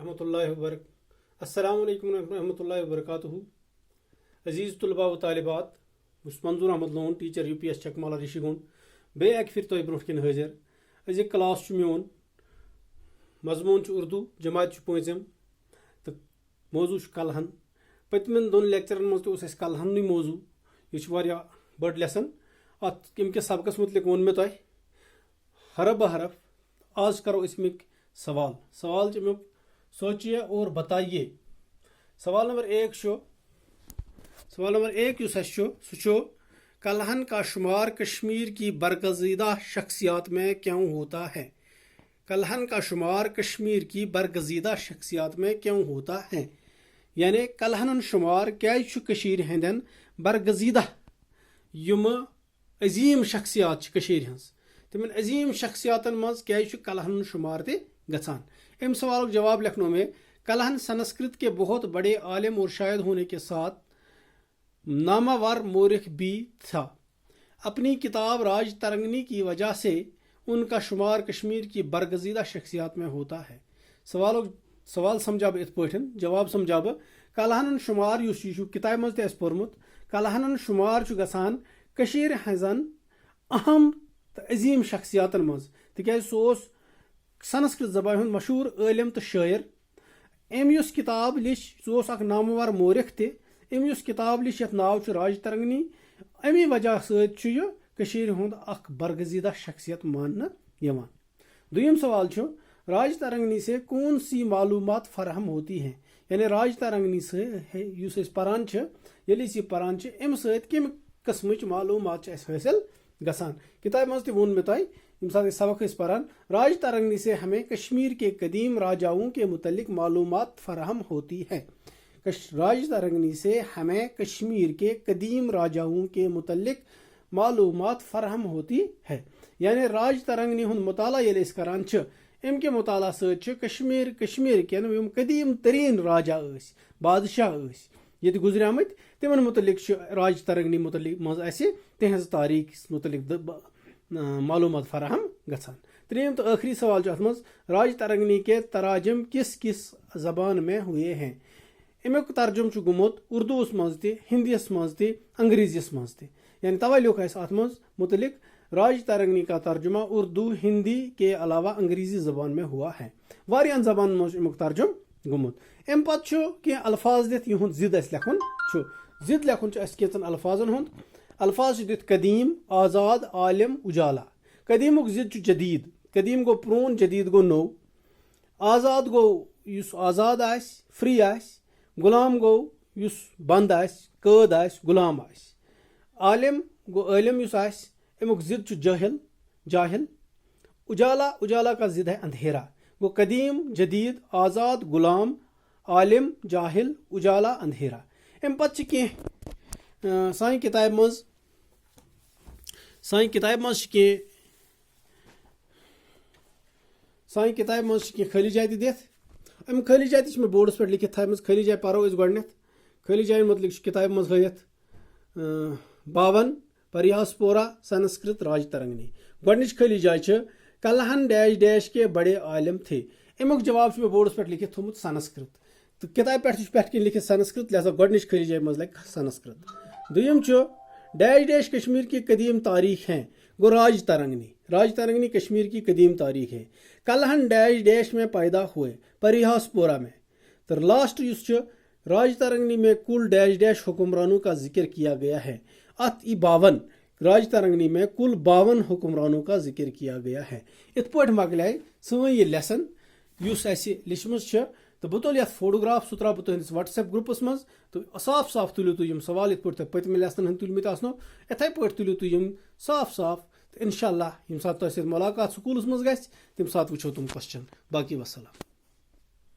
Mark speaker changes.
Speaker 1: रहमतुल्लाहि अस्सलामु अलैकुम रहमतुल्लाहि वबरकातुहू। अजीज़ तुलबा व तालिबात, मंजूर अहमद लोन टीचर UPS चकमाला ऋषिगुंड बे अक फिर तुह ब्रोह किन हाजिर। अजिक क्लास मोन मजमून उर्दू जमात 5th तो मौजू कलहन। पतमन दोन लेक्चरन मज तो कलहन मौजू यह बड़ लेसन अमिस सबकस मुतलिक वोन मे तुह हरफ ब हरफ। आज करो अमिक सवाल सवाल अमुक सोचिए और बताइए। सवाल नंबर 1 सह कलहन का शुमार कश्मीर की बरगज़ीदा शख्सियात में क्यों होता है। कलहन का शुमार कश्मीर की बरगज़ीदा शख्सियात में क्यों होता है, यानी कलहन शुमार क्या हंदन बरगज़ीदा यम अजीम शख्सियात हज तिमन अजीम शख्सियातन मज क्या कलहन शुमार ते गसान। इन सवाल जवाब लिखने में कलहन संस्कृत के बहुत बड़े आलिम और शायर होने के साथ नामावर मोरिख भी था। अपनी किताब राज तरंगनी की वजह से उनका शुमार कश्मीर की बरगज़ीदा शख्सियात में होता है। सवाल समझा इत पठन जवाब समझा बह कलहन शुमार किताब मज ते पोर्मुत कलहन शुमार गसान कशीर हजन अहम तो अजीम शख्सियातन मज तिक सह संस्कृत जबान हूँ मशहूर आलिम तो शायर। अम किताब लिच सह नामवर मोरिख ते अम किताब लिच यथ नाव राज तरंगनी अमी वजह सत हूँ बरगज़ीदा शख्सियत मानना यवान। दुयम सवाल राज तरंगनी से कौन सी मालूमात फराहम होती हैं, यानी राज तरंगनी से परान परान अम सम कस्म मालूमात हासिल गसान। किताब मज वोन मे तुह यम साथ सबक परान राज तरंगनी से हमें कश्मीर के कदीम राजाओं के मुतल्लिक मालूमात फराहम होती है। राज तरंगनी से हमें कश्मीर के कदीम राजाओं के मुतल्लिक मालूमात फराहम होती है, यानी राज तरंगनी हुंद मुताला करान अम के मुताला कश्मीर के यम कदीम तरीन राजा बादशाह ये गुजरियामत तिमन मुतल्लिक राज तरंगनी मुतल्लिक मज तिहज तारीख मुतल्लिक मालूमात फराहम गसान। त्रीम तो आखिरी सवाल मज राज तरंगनी के तराजम किस किस जबान में हुए हैं। अमुक तर्जुम गुमुत उर्दूस मज ते हिंदीस मज ते अंग्रेजीस मज ते, यानी तवे लिख अत मज मुतलिक राज तरंगनी का तर्जुमा उर्दू हिंदी के अलावा अंग्रेजी जबान में हुआ है। वारियान जबान मज अमुक तर्जुम गुमुत। अम पत कह अल्फाज दित यहुंद जिद लिखुन जिद लिखुन कैचन अल्फाजन हुंद अल्फाज दित कदीम आज़ाद आलिम उजाला। कदीमुक जिद जदीद, कदीम गो प्रून जदीद गो नो। आज़ाद गो युस आज़ाद आस फ्री आस, गुलाम गो युस बंद आस कैद आस गुलाम आस। आलिम गो आलिम युस आस अमुक जिद जाहिल जाहिल। उजाला उजाला का जिद है अंधेरा। गो कदीम जदीद आज़ाद गुलाम आलिम जाहिल उजाला अंधेरा। अम पत साइन किताब मज खाली जाय दित। अम खाली जाय मे बोर्डस पे लिखित थी खाली जाय परो गो खाली जाय मतलब किताब मज हयत 52 परिहासपोरा संस्कृत राज तरंगनी। गोडनिच खाली जाय कलहन डैश डैश के बड़े आलिम थे। अमुक जवाब मे बोर्डस पे लिखित थोमुत संस्कृत तो किताब पे लिखित संस्कृत, लिहाजा गोडनिच खाली जाय मज लगे संस्कृत। दुयम डैश डैश कश्मीर की कदीम तारीख हैं गो राज तरंगनी कश्मीर की कदीम तारीख है। कलहन डैश डैश में पैदा हुए परिहासपोरा में। तो लास्ट राज तरंगनी में कुल डैश डैश हुक्मरानों का जिक्र किया गया है। अत 52 राज तरंगनी में कुल 52 हुक्मरानों का जिक्र किया गया है। इत पे मकल सन यह लेसन लिचम तो बह तुल फोटोग्राफ सह त्रा बह तुस व्हाट्सएप ग्रुपस मज तो साफ साफ तुलियो तुम सवाल इत पे पतम लेसन तुलमित आसनो इथे पे तुलियो तुम साफ साफ तो इंशाअल्लाह यम सात मुलाकात स्कूलस मज गि तम सात वो तुम क्वेश्चन। बाकी वसलाम।